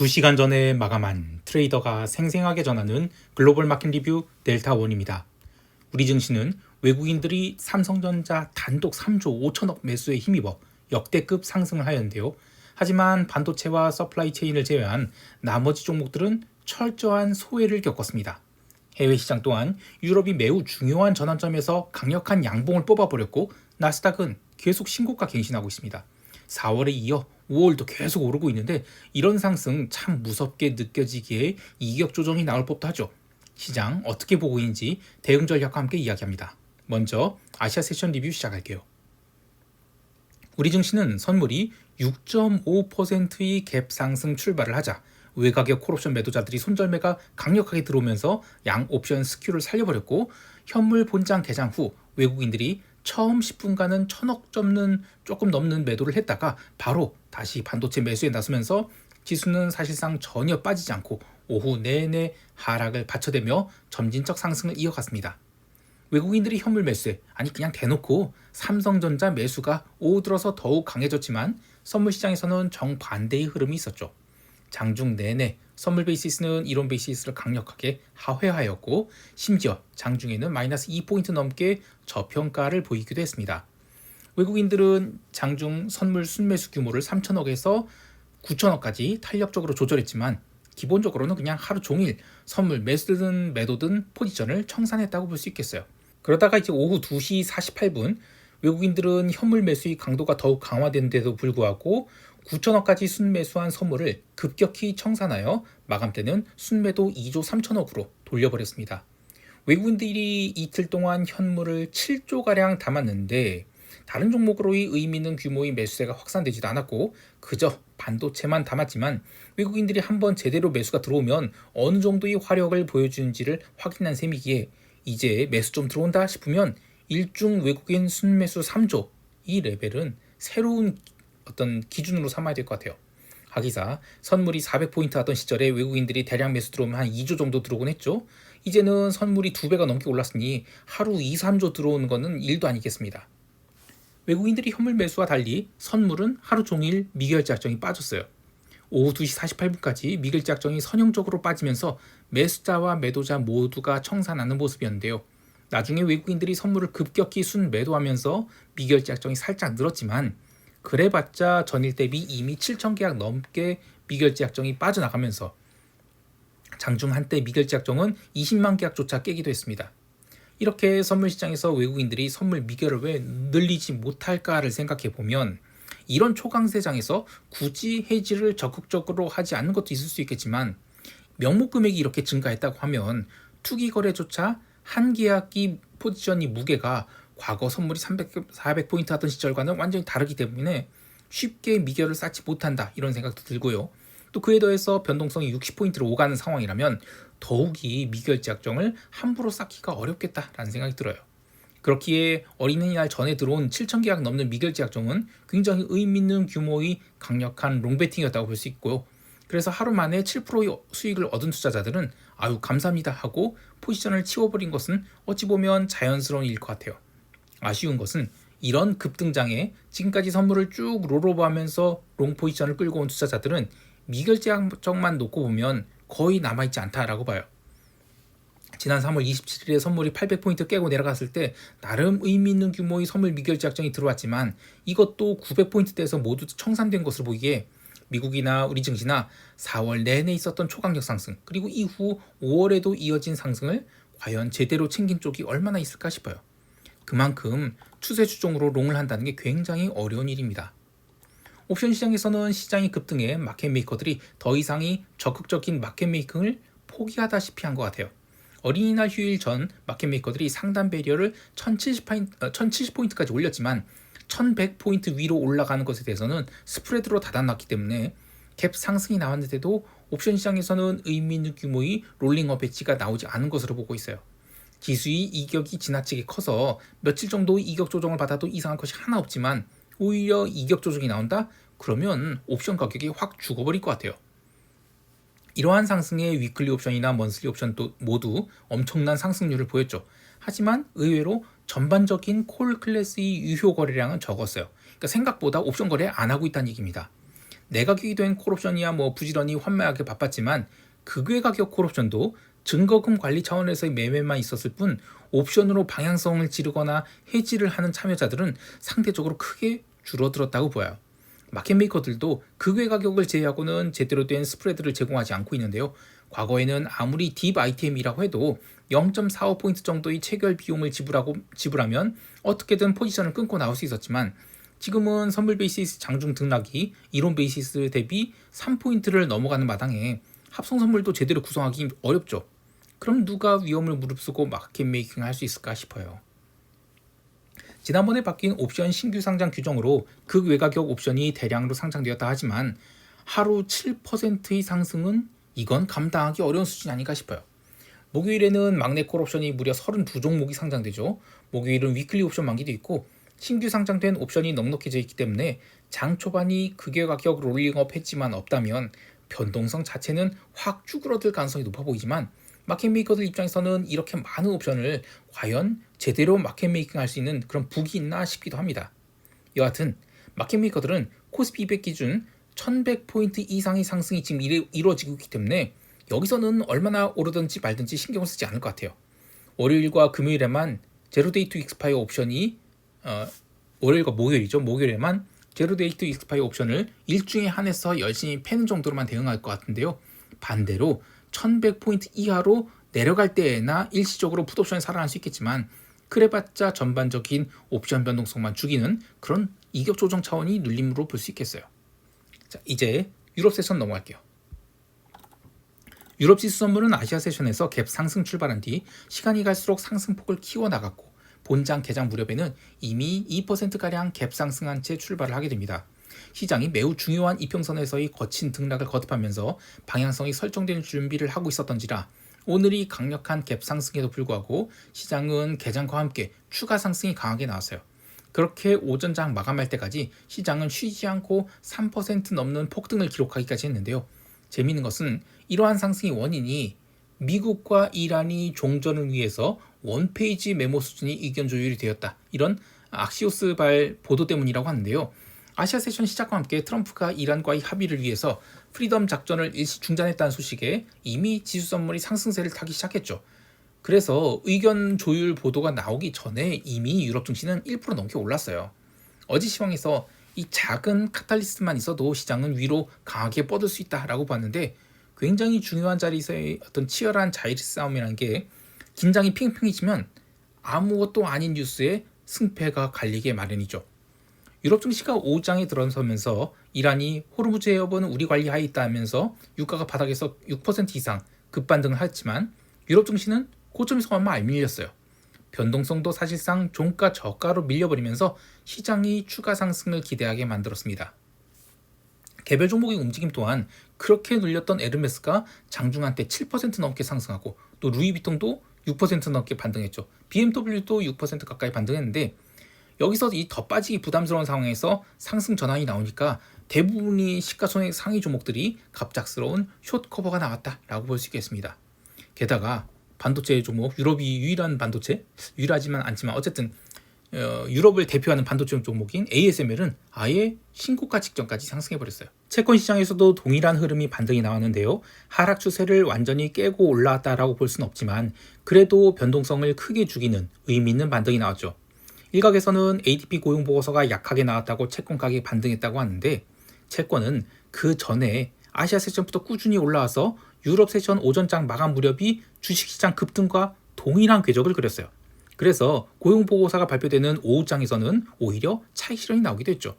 2시간 전에 마감한 트레이더가 생생하게 전하는 글로벌 마켓 리뷰 델타원입니다. 우리 증시는 외국인들이 삼성전자 단독 3조 5천억 매수에 힘입어 역대급 상승을 하였는데요. 하지만 반도체와 서플라이 체인을 제외한 나머지 종목들은 철저한 소외를 겪었습니다. 해외 시장 또한 유럽이 매우 중요한 전환점에서 강력한 양봉을 뽑아버렸고 나스닥은 계속 신고가 갱신하고 있습니다. 4월에 이어 5월도 계속 오르고 있는데 이런 상승 참 무섭게 느껴지기에 이격 조정이 나올 법도 하죠. 시장 어떻게 보고 있는지 대응 전략과 함께 이야기합니다. 먼저 아시아 세션 리뷰 시작할게요. 우리 증시는 선물이 6.5%의 갭 상승 출발을 하자 외곽의 콜옵션 매도자들이 손절매가 강력하게 들어오면서 양 옵션 스큐를 살려버렸고 현물 본장 개장 후 외국인들이 처음 10분간은 1,000억 조금 넘는 매도를 했다가 바로 다시 반도체 매수에 나서면서 지수는 사실상 전혀 빠지지 않고 오후 내내 하락을 받쳐대며 점진적 상승을 이어갔습니다. 외국인들이 현물 매수에 그냥 대놓고 삼성전자 매수가 오후 들어서 더욱 강해졌지만 선물 시장에서는 정반대의 흐름이 있었죠. 장중 내내 선물 베이시스는 이론 베이시스를 강력하게 하회하였고 심지어 장중에는 마이너스 2포인트 넘게 저평가를 보이기도 했습니다. 외국인들은 장중 선물 순매수 규모를 3천억에서 9천억까지 탄력적으로 조절했지만 기본적으로는 그냥 하루 종일 선물 매수든 매도든 포지션을 청산했다고 볼 수 있겠어요. 그러다가 이제 오후 2시 48분 외국인들은 현물 매수의 강도가 더욱 강화된데도 불구하고 9천억까지 순매수한 선물을 급격히 청산하여 마감때는 순매도 2조 3천억으로 돌려버렸습니다. 외국인들이 이틀 동안 현물을 7조가량 담았는데 다른 종목으로의 의미 있는 규모의 매수세가 확산되지도 않았고 그저 반도체만 담았지만 외국인들이 한번 제대로 매수가 들어오면 어느 정도의 화력을 보여주는지를 확인한 셈이기에 이제 매수 좀 들어온다 싶으면 일중 외국인 순매수 3조 이 레벨은 새로운 어떤 기준으로 삼아야 될 것 같아요. 하기사 선물이 400포인트 하던 시절에 외국인들이 대량 매수 들어오면 한 2조 정도 들어오곤 했죠. 이제는 선물이 2배가 넘게 올랐으니 하루 2, 3조 들어오는 것은 일도 아니겠습니다. 외국인들이 현물 매수와 달리 선물은 하루 종일 미결제 약정이 빠졌어요. 오후 2시 48분까지 미결제 약정이 선형적으로 빠지면서 매수자와 매도자 모두가 청산하는 모습이었는데요. 나중에 외국인들이 선물을 급격히 순매도하면서 미결제 약정이 살짝 늘었지만 그래봤자 전일 대비 이미 7천 계약 넘게 미결제 약정이 빠져나가면서 장중 한때 미결제 약정은 20만 계약조차 깨기도 했습니다. 이렇게 선물 시장에서 외국인들이 선물 미결을 왜 늘리지 못할까를 생각해 보면 이런 초강세장에서 굳이 해지를 적극적으로 하지 않는 것도 있을 수 있겠지만 명목 금액이 이렇게 증가했다고 하면 투기 거래조차 한 계약기 포지션이 무게가 과거 선물이 400포인트 하던 시절과는 완전히 다르기 때문에 쉽게 미결을 쌓지 못한다 이런 생각도 들고요. 또 그에 더해서 변동성이 60포인트로 오가는 상황이라면 더욱이 미결제 약정을 함부로 쌓기가 어렵겠다라는 생각이 들어요. 그렇기에 어린이날 전에 들어온 7천 계약 넘는 미결제 약정은 굉장히 의미 있는 규모의 강력한 롱베팅이었다고 볼 수 있고요. 그래서 하루 만에 7%의 수익을 얻은 투자자들은 아유 감사합니다 하고 포지션을 치워버린 것은 어찌 보면 자연스러운 일일 것 같아요. 아쉬운 것은 이런 급등장에 지금까지 선물을 쭉 롤오버하면서 롱 포지션을 끌고 온 투자자들은 미결제 약정만 놓고 보면 거의 남아있지 않다라고 봐요. 지난 3월 27일에 선물이 800포인트 깨고 내려갔을 때 나름 의미 있는 규모의 선물 미결제 약정이 들어왔지만 이것도 900포인트대에서 모두 청산된 것으로 보이기에 미국이나 우리 증시나 4월 내내 있었던 초강력 상승 그리고 이후 5월에도 이어진 상승을 과연 제대로 챙긴 쪽이 얼마나 있을까 싶어요. 그만큼 추세 추종으로 롱을 한다는 게 굉장히 어려운 일입니다. 옵션 시장에서는 시장이 급등해 마켓메이커들이 더 이상의 적극적인 마켓메이킹을 포기하다시피 한 것 같아요. 어린이날 휴일 전 마켓메이커들이 상단 배리어를 1070포인트까지 올렸지만 1100포인트 위로 올라가는 것에 대해서는 스프레드로 닫아놨기 때문에 갭 상승이 나왔는데도 옵션 시장에서는 의미 있는 규모의 롤링업 배치가 나오지 않은 것으로 보고 있어요. 지수의 이격이 지나치게 커서 며칠 정도 이격 조정을 받아도 이상한 것이 하나 없지만 오히려 이격 조정이 나온다? 그러면 옵션 가격이 확 죽어버릴 것 같아요. 이러한 상승에 위클리 옵션이나 먼슬리 옵션도 모두 엄청난 상승률을 보였죠. 하지만 의외로 전반적인 콜 클래스의 유효 거래량은 적었어요. 그러니까 생각보다 옵션 거래 안 하고 있다는 얘기입니다. 내가격이 된 콜옵션이야 부지런히 환매하기 바빴지만 극외 가격 콜옵션도 증거금 관리 차원에서의 매매만 있었을 뿐 옵션으로 방향성을 지르거나 해지를 하는 참여자들은 상대적으로 크게 줄어들었다고 보여요. 마켓메이커들도 극외 가격을 제외하고는 제대로 된 스프레드를 제공하지 않고 있는데요. 과거에는 아무리 딥 아이템이라고 해도 0.45포인트 정도의 체결 비용을 지불하면 어떻게든 포지션을 끊고 나올 수 있었지만 지금은 선물 베이시스 장중 등락이 이론 베이시스 대비 3포인트를 넘어가는 마당에 합성 선물도 제대로 구성하기 어렵죠. 그럼 누가 위험을 무릅쓰고 마켓 메이킹을 할 수 있을까 싶어요. 지난번에 바뀐 옵션 신규 상장 규정으로 극외가격 옵션이 대량으로 상장되었다 하지만 하루 7%의 상승은 이건 감당하기 어려운 수준이 아닌가 싶어요. 목요일에는 막내 콜 옵션이 무려 32종목이 상장되죠. 목요일은 위클리 옵션 만기도 있고 신규 상장된 옵션이 넉넉해져 있기 때문에 장 초반이 극외가격 롤링업 했지만 없다면 변동성 자체는 확 쭈그러들 가능성이 높아 보이지만 마켓메이커들 입장에서는 이렇게 많은 옵션을 과연 제대로 마켓메이킹 할 수 있는 그런 북이 있나 싶기도 합니다. 여하튼 마켓메이커들은 코스피 200 기준 1100포인트 이상의 상승이 지금 이루어지고 있기 때문에 여기서는 얼마나 오르든지 말든지 신경을 쓰지 않을 것 같아요. 월요일과 금요일에만 제로데이 투 익스파이어 옵션이 월요일과 목요일에만 제로데이 투 익스파이어 옵션을 일주에 한해서 열심히 패는 정도로만 대응할 것 같은데요. 반대로 1100포인트 이하로 내려갈 때에나 일시적으로 풋옵션이 살아날 수 있겠지만 그래봤자 전반적인 옵션 변동성만 죽이는 그런 이격 조정 차원이 눌림으로 볼 수 있겠어요. 자, 이제 유럽 세션 넘어갈게요. 유럽 지수 선물은 아시아 세션에서 갭 상승 출발한 뒤 시간이 갈수록 상승폭을 키워나갔고 본장 개장 무렵에는 이미 2%가량 갭 상승한 채 출발을 하게 됩니다. 시장이 매우 중요한 이평선에서의 거친 등락을 거듭하면서 방향성이 설정될 준비를 하고 있었던지라 오늘이 강력한 갭 상승에도 불구하고 시장은 개장과 함께 추가 상승이 강하게 나왔어요. 그렇게 오전장 마감할 때까지 시장은 쉬지 않고 3% 넘는 폭등을 기록하기까지 했는데요. 재미있는 것은 이러한 상승의 원인이 미국과 이란이 종전을 위해서 원페이지 메모 수준의 의견 조율이 되었다. 이런 악시오스발 보도 때문이라고 하는데요. 아시아 세션 시작과 함께 트럼프가 이란과의 합의를 위해서 프리덤 작전을 일시 중단했다는 소식에 이미 지수 선물이 상승세를 타기 시작했죠. 그래서 의견 조율 보도가 나오기 전에 이미 유럽 증시는 1% 넘게 올랐어요. 어제 시황에서 이 작은 카탈리스트만 있어도 시장은 위로 강하게 뻗을 수 있다라고 봤는데 굉장히 중요한 자리에서의 어떤 치열한 자이리 싸움이라는 게 긴장이 핑핑해지면 아무것도 아닌 뉴스에 승패가 갈리게 마련이죠. 유럽 증시가 5장에 들어서면서 이란이 호르무즈 해협은 우리 관리하에 있다 하면서 유가가 바닥에서 6% 이상 급반등을 했지만 유럽 증시는 고점에서 많이 밀렸어요. 변동성도 사실상 종가 저가로 밀려버리면서 시장이 추가 상승을 기대하게 만들었습니다. 개별 종목의 움직임 또한 그렇게 눌렸던 에르메스가 장중한 때 7% 넘게 상승하고 또 루이비통도 6% 넘게 반등했죠. BMW도 6% 가까이 반등했는데 여기서 이 더 빠지기 부담스러운 상황에서 상승 전환이 나오니까 대부분이 시가총액 상위 종목들이 갑작스러운 숏 커버가 나왔다라고 볼 수 있겠습니다. 게다가 반도체 종목, 유럽이 유일한 반도체, 유일하지만 않지만 어쨌든 유럽을 대표하는 반도체 종목인 ASML은 아예 신고가 직전까지 상승해버렸어요. 채권 시장에서도 동일한 흐름이 반등이 나왔는데요. 하락 추세를 완전히 깨고 올라왔다라고 볼 수는 없지만 그래도 변동성을 크게 죽이는 의미 있는 반등이 나왔죠. 일각에서는 ADP 고용보고서가 약하게 나왔다고 채권 가격이 반등했다고 하는데 채권은 그 전에 아시아 세션부터 꾸준히 올라와서 유럽 세션 오전장 마감 무렵이 주식시장 급등과 동일한 궤적을 그렸어요. 그래서 고용보고서가 발표되는 오후장에서는 오히려 차익 실현이 나오기도 했죠.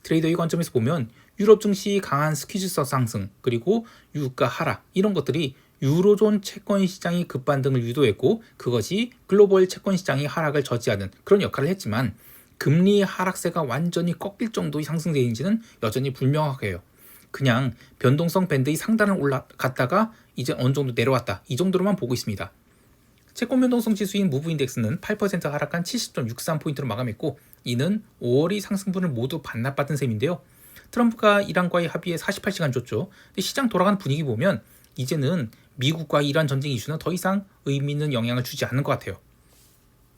트레이더의 관점에서 보면 유럽 증시 강한 스퀴즈성 상승 그리고 유가 하락 이런 것들이 유로존 채권 시장이 급반등을 유도했고 그것이 글로벌 채권 시장이 하락을 저지하는 그런 역할을 했지만 금리 하락세가 완전히 꺾일 정도의 상승세인지는 여전히 불명확해요. 그냥 변동성 밴드의 상단을 올라갔다가 이제 어느 정도 내려왔다 이 정도로만 보고 있습니다. 채권 변동성 지수인 무브 인덱스는 8% 하락한 70.63포인트로 마감했고 이는 5월의 상승분을 모두 반납받은 셈인데요. 트럼프가 이란과의 합의에 48시간 줬죠. 근데 시장 돌아가는 분위기 보면 이제는 미국과 이란 전쟁 이슈는 더 이상 의미 있는 영향을 주지 않는 것 같아요.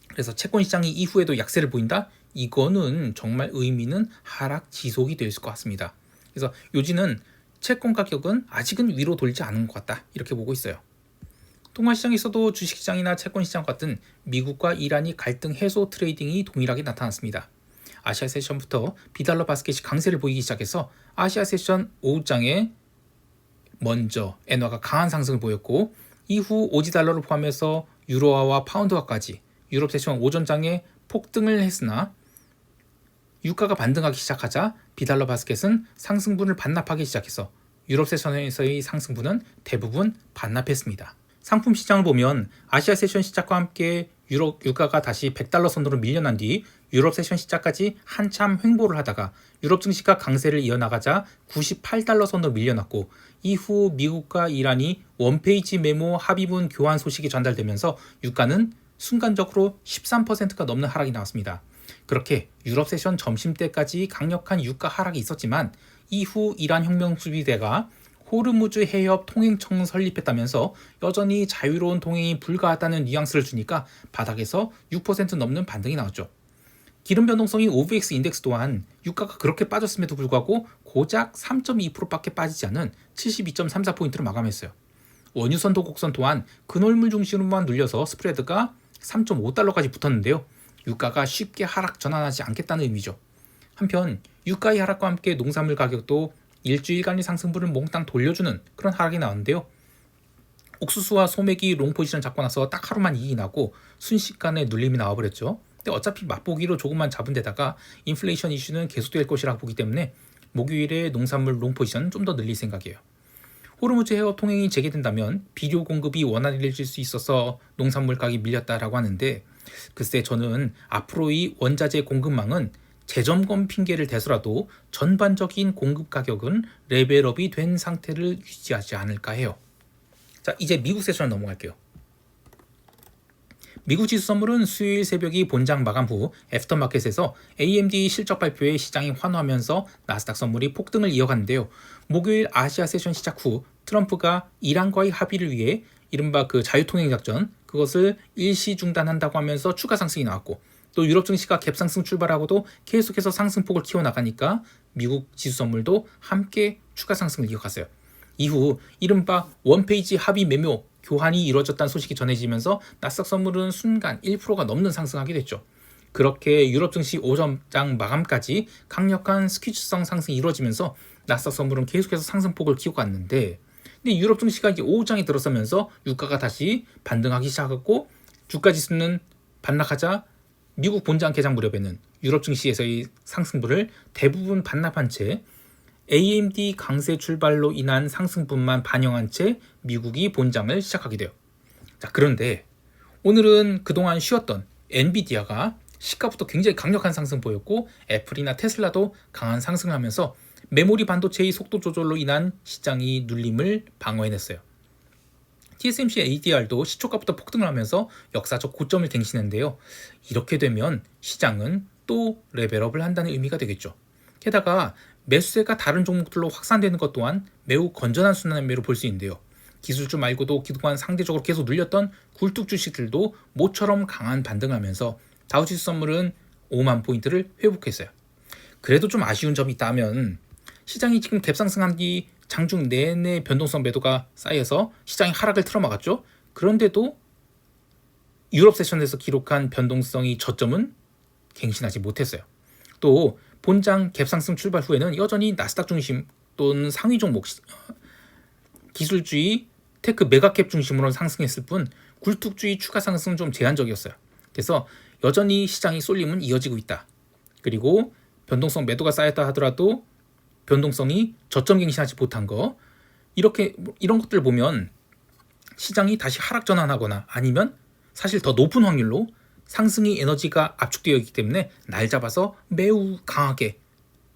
그래서 채권 시장이 이후에도 약세를 보인다? 이거는 정말 의미 있는 하락 지속이 될 것 같습니다. 그래서 요지는 채권 가격은 아직은 위로 돌지 않은 것 같다 이렇게 보고 있어요. 동아시장에서도 주식시장이나 채권시장 같은 미국과 이란이 갈등 해소 트레이딩이 동일하게 나타났습니다. 아시아 세션부터 비달러 바스켓이 강세를 보이기 시작해서 아시아 세션 오후장에 먼저 엔화가 강한 상승을 보였고 이후 오지 달러를 포함해서 유로화와 파운드화까지 유럽 세션 오전장에 폭등을 했으나 유가가 반등하기 시작하자 비달러 바스켓은 상승분을 반납하기 시작해서 유럽 세션에서의 상승분은 대부분 반납했습니다. 상품 시장을 보면 아시아 세션 시작과 함께 유럽 유가가 다시 100달러 선으로 밀려난 뒤 유럽 세션 시작까지 한참 횡보를 하다가 유럽 증시가 강세를 이어나가자 98달러 선으로 밀려났고 이후 미국과 이란이 원페이지 메모 합의문 교환 소식이 전달되면서 유가는 순간적으로 13%가 넘는 하락이 나왔습니다. 그렇게 유럽 세션 점심때까지 강력한 유가 하락이 있었지만 이후 이란 혁명 수비대가 호르무즈 해협 통행청을 설립했다면서 여전히 자유로운 통행이 불가하다는 뉘앙스를 주니까 바닥에서 6% 넘는 반등이 나왔죠. 기름 변동성이 OVX 인덱스 또한 유가가 그렇게 빠졌음에도 불구하고 고작 3.2%밖에 빠지지 않은 72.34포인트를 마감했어요. 원유선도 곡선 또한 근월물 중심으로만 눌려서 스프레드가 3.5달러까지 붙었는데요. 유가가 쉽게 하락 전환하지 않겠다는 의미죠. 한편 유가의 하락과 함께 농산물 가격도 일주일간의 상승분을 몽땅 돌려주는 그런 하락이 나왔는데요. 옥수수와 소맥이 롱포지션 잡고 나서 딱 하루만 이익이 나고 순식간에 눌림이 나와버렸죠. 근데 어차피 맛보기로 조금만 잡은 데다가 인플레이션 이슈는 계속될 것이라고 보기 때문에 목요일에 농산물 롱포지션 좀 더 늘릴 생각이에요. 호르무즈 해협 통행이 재개된다면 비료 공급이 원활해질 수 있어서 농산물 가격이 밀렸다라고 하는데 글쎄 저는 앞으로의 원자재 공급망은 재점검 핑계를 대서라도 전반적인 공급 가격은 레벨업이 된 상태를 유지하지 않을까 해요. 자, 이제 미국 세션 넘어갈게요. 미국 지수 선물은 수요일 새벽이 본장 마감 후 애프터마켓에서 AMD 실적 발표에 시장이 환호하면서 나스닥 선물이 폭등을 이어갔는데요. 목요일 아시아 세션 시작 후 트럼프가 이란과의 합의를 위해 이른바 그 자유통행 작전 그것을 일시 중단한다고 하면서 추가 상승이 나왔고 또 유럽 증시가 갭상승 출발하고도 계속해서 상승폭을 키워나가니까 미국 지수 선물도 함께 추가 상승을 이어갔어요. 이후 이른바 원페이지 합의 매묘 교환이 이루어졌다는 소식이 전해지면서 나스닥 선물은 순간 1%가 넘는 상승하게 됐죠. 그렇게 유럽 증시 오전장 마감까지 강력한 스퀴즈성 상승이 이루어지면서 나스닥 선물은 계속해서 상승폭을 키워갔는데 근데 유럽 증시가 이제 오후장에 들어서면서 유가가 다시 반등하기 시작했고 주가 지수는 반락하자 미국 본장 개장 무렵에는 유럽 증시에서의 상승분을 대부분 반납한 채 AMD 강세 출발로 인한 상승분만 반영한 채 미국이 본장을 시작하게 돼요. 자, 그런데 오늘은 그동안 쉬었던 엔비디아가 시가부터 굉장히 강력한 상승 보였고 애플이나 테슬라도 강한 상승을 하면서 메모리 반도체의 속도 조절로 인한 시장이 눌림을 방어해냈어요. TSMC ADR도 시초가부터 폭등을 하면서 역사적 고점을 갱신했는데요. 이렇게 되면 시장은 또 레벨업을 한다는 의미가 되겠죠. 게다가 매수세가 다른 종목들로 확산되는 것 또한 매우 건전한 순환매로 볼 수 있는데요. 기술주 말고도 그동안 상대적으로 계속 눌렸던 굴뚝 주식들도 모처럼 강한 반등을 하면서 다우지수 선물은 5만 포인트를 회복했어요. 그래도 좀 아쉬운 점이 있다면 시장이 지금 갭상승한 뒤 장중 내내 변동성 매도가 쌓여서 시장이 하락을 틀어막았죠. 그런데도 유럽 세션에서 기록한 변동성의 저점은 갱신하지 못했어요. 또 본장 갭상승 출발 후에는 여전히 나스닥 중심 또는 상위 종목 기술주의 테크 메가캡 중심으로 상승했을 뿐 굴뚝주의 추가 상승은 좀 제한적이었어요. 그래서 여전히 시장의 쏠림은 이어지고 있다. 그리고 변동성 매도가 쌓였다 하더라도 변동성이 저점 갱신하지 못한 거 이런 것들 보면 시장이 다시 하락 전환하거나 아니면 사실 더 높은 확률로 상승의 에너지가 압축되어 있기 때문에 날 잡아서 매우 강하게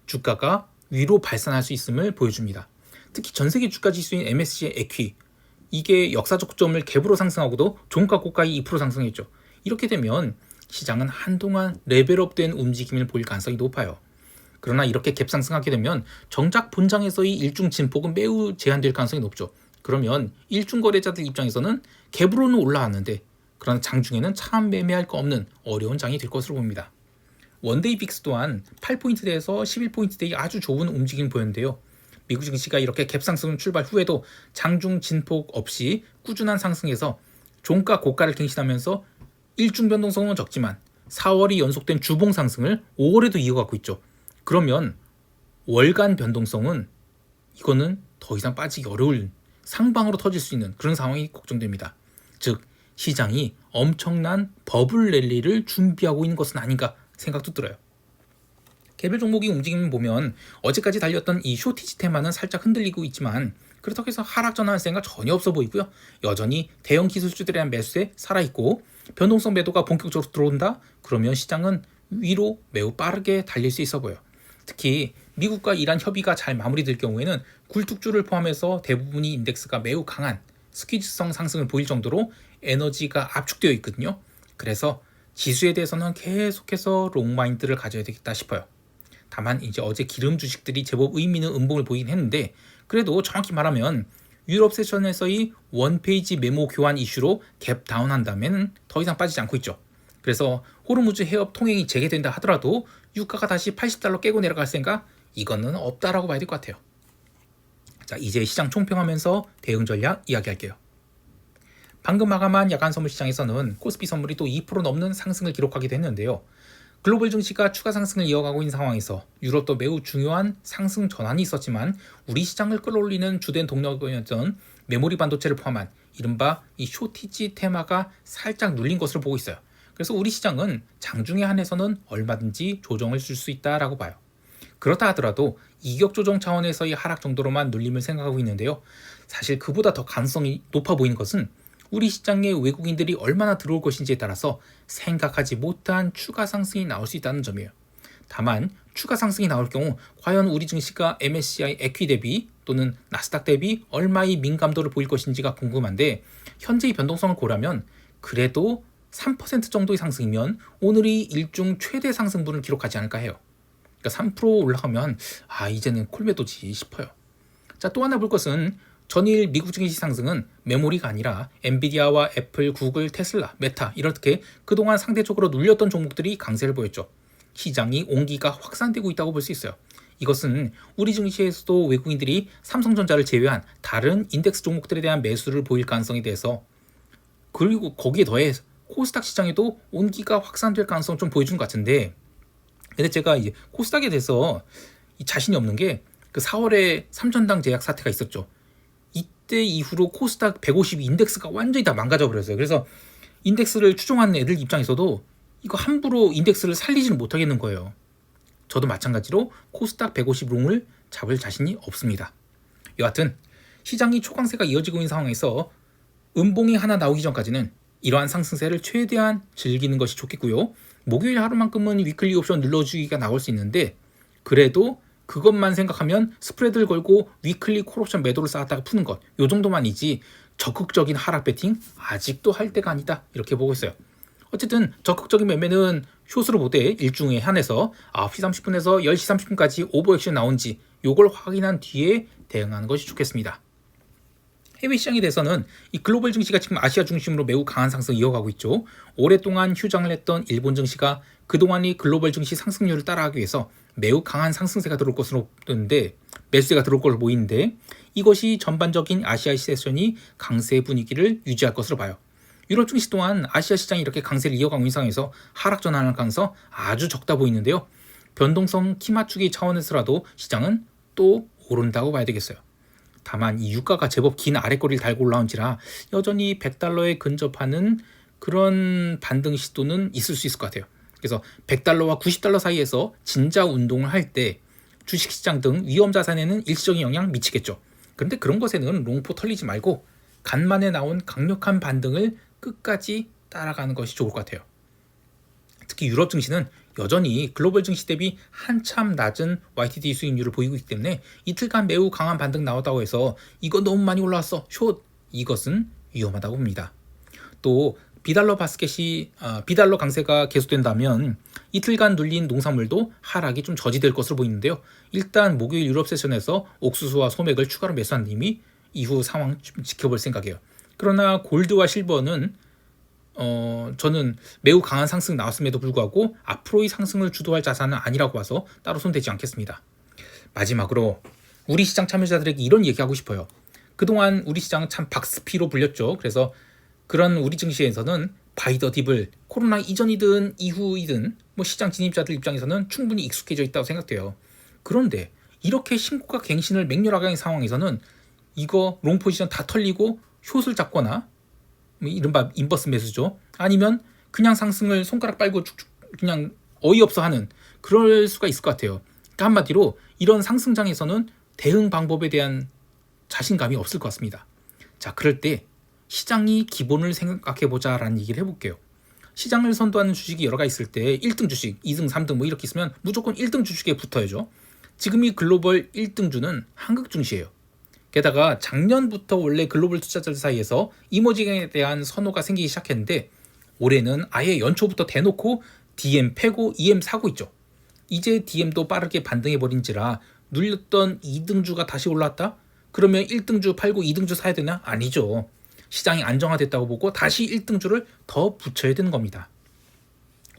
주가가 위로 발산할 수 있음을 보여줍니다. 특히 전세계 주가 지수인 MSCI 에퀴 이게 역사적 고점을 갭으로 상승하고도 종가 고가의 2% 상승했죠. 이렇게 되면 시장은 한동안 레벨업된 움직임을 보일 가능성이 높아요. 그러나 이렇게 갭 상승하게 되면 정작 본장에서의 일중 진폭은 매우 제한될 가능성이 높죠. 그러면 일중 거래자들 입장에서는 갭으로는 올라왔는데 그러나 장중에는 참 매매할 거 없는 어려운 장이 될 것으로 봅니다. 원데이 빅스 또한 8포인트대에서 11포인트대의 아주 좋은 움직임을 보였는데요. 미국 증시가 이렇게 갭상승 출발 후에도 장중 진폭 없이 꾸준한 상승에서 종가 고가를 갱신하면서 일중 변동성은 적지만 4월이 연속된 주봉 상승을 5월에도 이어가고 있죠. 그러면 월간 변동성은 이거는 더 이상 빠지기 어려울 상방으로 터질 수 있는 그런 상황이 걱정됩니다. 즉 시장이 엄청난 버블 랠리를 준비하고 있는 것은 아닌가 생각도 들어요. 개별 종목이 움직임을 보면 어제까지 달렸던 이 쇼티지 테마는 살짝 흔들리고 있지만 그렇다고 해서 하락 전환할 생각 전혀 없어 보이고요. 여전히 대형 기술주들에 대한 매수에 살아있고 변동성 매도가 본격적으로 들어온다? 그러면 시장은 위로 매우 빠르게 달릴 수 있어 보여요. 특히 미국과 이란 협의가 잘 마무리될 경우에는 굴뚝주를 포함해서 대부분이 인덱스가 매우 강한 스퀴즈성 상승을 보일 정도로 에너지가 압축되어 있거든요. 그래서 지수에 대해서는 계속해서 롱마인드를 가져야 되겠다 싶어요. 다만 이제 어제 기름 주식들이 제법 의미 있는 음봉을 보이긴 했는데 그래도 정확히 말하면 유럽 세션에서의 원페이지 메모 교환 이슈로 갭 다운한다면 더 이상 빠지지 않고 있죠. 그래서 호르무즈 해협 통행이 재개된다 하더라도 유가가 다시 $80 깨고 내려갈 생각 이거는 없다라고 봐야 될 것 같아요. 자, 이제 시장 총평하면서 대응 전략 이야기할게요. 방금 마감한 야간 선물 시장에서는 코스피 선물이 또 2% 넘는 상승을 기록하기도 했는데요. 글로벌 증시가 추가 상승을 이어가고 있는 상황에서 유럽도 매우 중요한 상승 전환이 있었지만 우리 시장을 끌어올리는 주된 동력이었던 메모리 반도체를 포함한 이른바 이 쇼티지 테마가 살짝 눌린 것으로 보고 있어요. 그래서 우리 시장은 장중에 한해서는 얼마든지 조정을 줄 수 있다라고 봐요. 그렇다 하더라도 이격 조정 차원에서의 하락 정도로만 눌림을 생각하고 있는데요. 사실 그보다 더 가능성이 높아 보이는 것은 우리 시장에 외국인들이 얼마나 들어올 것인지에 따라서 생각하지 못한 추가 상승이 나올 수 있다는 점이에요. 다만 추가 상승이 나올 경우 과연 우리 증시가 MSCI 에퀴 대비 또는 나스닥 대비 얼마의 민감도를 보일 것인지가 궁금한데 현재의 변동성을 고려하면 그래도 3% 정도의 상승이면 오늘이 일중 최대 상승분을 기록하지 않을까 해요. 그러니까 3% 올라가면 이제는 콜매도지 싶어요. 자, 또 하나 볼 것은 전일 미국 증시 상승은 메모리가 아니라 엔비디아와 애플, 구글, 테슬라, 메타 이렇게 그동안 상대적으로 눌렸던 종목들이 강세를 보였죠. 시장이 온기가 확산되고 있다고 볼 수 있어요. 이것은 우리 증시에서도 외국인들이 삼성전자를 제외한 다른 인덱스 종목들에 대한 매수를 보일 가능성에 대해서 그리고 거기에 더해 코스닥 시장에도 온기가 확산될 가능성을 좀 보여준 것 같은데 근데 제가 이제 코스닥에 대해서 자신이 없는 게 그 4월에 삼천당 제약 사태가 있었죠. 이때 이후로 코스닥 150 인덱스가 완전히 다 망가져 버렸어요. 그래서 인덱스를 추종하는 애들 입장에서도 이거 함부로 인덱스를 살리지는 못하겠는 거예요. 저도 마찬가지로 코스닥 150 롱을 잡을 자신이 없습니다. 여하튼 시장이 초강세가 이어지고 있는 상황에서 음봉이 하나 나오기 전까지는 이러한 상승세를 최대한 즐기는 것이 좋겠고요. 목요일 하루만큼은 위클리 옵션 눌러주기가 나올 수 있는데 그래도 그것만 생각하면 스프레드를 걸고 위클리 콜옵션 매도를 쌓았다가 푸는 것 요 정도만이지 적극적인 하락 배팅 아직도 할 때가 아니다 이렇게 보고 있어요. 어쨌든 적극적인 매매는 숏으로 보되 일중에 한해서 9시 30분에서 10시 30분까지 오버액션 나온지 요걸 확인한 뒤에 대응하는 것이 좋겠습니다. 해외 시장에 대해서는 이 글로벌 증시가 지금 아시아 중심으로 매우 강한 상승을 이어가고 있죠. 오랫동안 휴장을 했던 일본 증시가 그동안의 글로벌 증시 상승률을 따라가기 위해서 매우 강한 상승세가 들어올 것으로 보이는데 매수세가 들어올 걸로 보이는데 이것이 전반적인 아시아 세션이 강세 분위기를 유지할 것으로 봐요. 유럽 증시 또한 아시아 시장이 이렇게 강세를 이어가고 있는 상황에서 하락 전환할 가능성 아주 적다 보이는데요. 변동성 키 맞추기 차원에서라도 시장은 또 오른다고 봐야 되겠어요. 다만 이 유가가 제법 긴 아랫꼬리를 달고 올라온지라 여전히 $100에 근접하는 그런 반등 시도는 있을 수 있을 것 같아요. 그래서 $100와 $90 사이에서 진짜 운동을 할 때 주식시장 등 위험자산에는 일시적인 영향 미치겠죠. 그런데 그런 것에는 롱포 털리지 말고 간만에 나온 강력한 반등을 끝까지 따라가는 것이 좋을 것 같아요. 특히 유럽 증시는 여전히 글로벌 증시 대비 한참 낮은 YTD 수익률을 보이고 있기 때문에 이틀간 매우 강한 반등 나왔다고 해서 이거 너무 많이 올라왔어 숏 이것은 위험하다고 봅니다. 또 비달러 바스켓이 비달러 강세가 계속된다면 이틀간 눌린 농산물도 하락이 좀 저지될 것으로 보이는데요. 일단 목요일 유럽 세션에서 옥수수와 소맥을 추가로 매수한 님이 이후 상황 좀 지켜볼 생각이에요. 그러나 골드와 실버는 저는 매우 강한 상승 나왔음에도 불구하고 앞으로의 상승을 주도할 자산은 아니라고 봐서 따로 손대지 않겠습니다. 마지막으로 우리 시장 참여자들에게 이런 얘기하고 싶어요. 그동안 우리 시장은 참 박스피로 불렸죠. 그래서 그런 우리 증시에서는 바이 더 딥을 코로나 이전이든 이후이든 뭐 시장 진입자들 입장에서는 충분히 익숙해져 있다고 생각돼요. 그런데 이렇게 신고가 갱신을 맹렬하게 하는 상황에서는 이거 롱 포지션 다 털리고 숏을 잡거나 뭐 이른바 인버스 매수죠. 아니면 그냥 상승을 손가락 빨고 쭉쭉 그냥 어이없어 하는 그럴 수가 있을 것 같아요. 그러니까 한마디로 이런 상승장에서는 대응 방법에 대한 자신감이 없을 것 같습니다. 자, 그럴 때 시장이 기본을 생각해보자 라는 얘기를 해볼게요. 시장을 선도하는 주식이 여러 가지 있을 때 1등 주식, 2등, 3등 뭐 이렇게 있으면 무조건 1등 주식에 붙어야죠. 지금 이 글로벌 1등주는 한국증시예요. 게다가 작년부터 원래 글로벌 투자자들 사이에서 이머징에 대한 선호가 생기기 시작했는데 올해는 아예 연초부터 대놓고 DM 패고 EM 사고 있죠. 이제 DM도 빠르게 반등해버린지라 눌렸던 2등주가 다시 올랐다? 그러면 1등주 팔고 2등주 사야 되나? 아니죠. 시장이 안정화됐다고 보고 다시 1등주를 더 붙여야 되는 겁니다.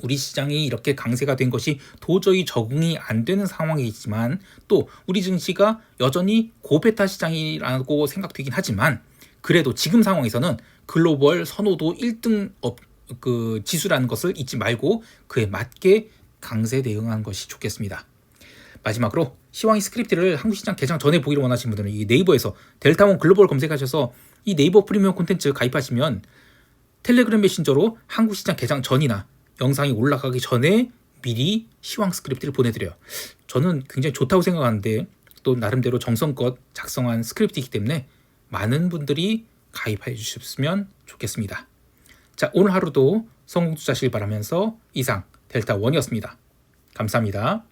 우리 시장이 이렇게 강세가 된 것이 도저히 적응이 안 되는 상황이지만 또 우리 증시가 여전히 고베타 시장이라고 생각되긴 하지만 그래도 지금 상황에서는 글로벌 선호도 1등 지수라는 것을 잊지 말고 그에 맞게 강세 대응하는 것이 좋겠습니다. 마지막으로 시황이 스크립트를 한국시장 개장 전에 보기를 원하시는 분들은 이 네이버에서 델타원 글로벌 검색하셔서 이 네이버 프리미엄 콘텐츠 가입하시면 텔레그램 메신저로 한국시장 개장 전이나 영상이 올라가기 전에 미리 시황 스크립트를 보내드려요. 저는 굉장히 좋다고 생각하는데 또 나름대로 정성껏 작성한 스크립트이기 때문에 많은 분들이 가입해 주셨으면 좋겠습니다. 자, 오늘 하루도 성공 투자하시길 바라면서 이상 델타원이었습니다. 감사합니다.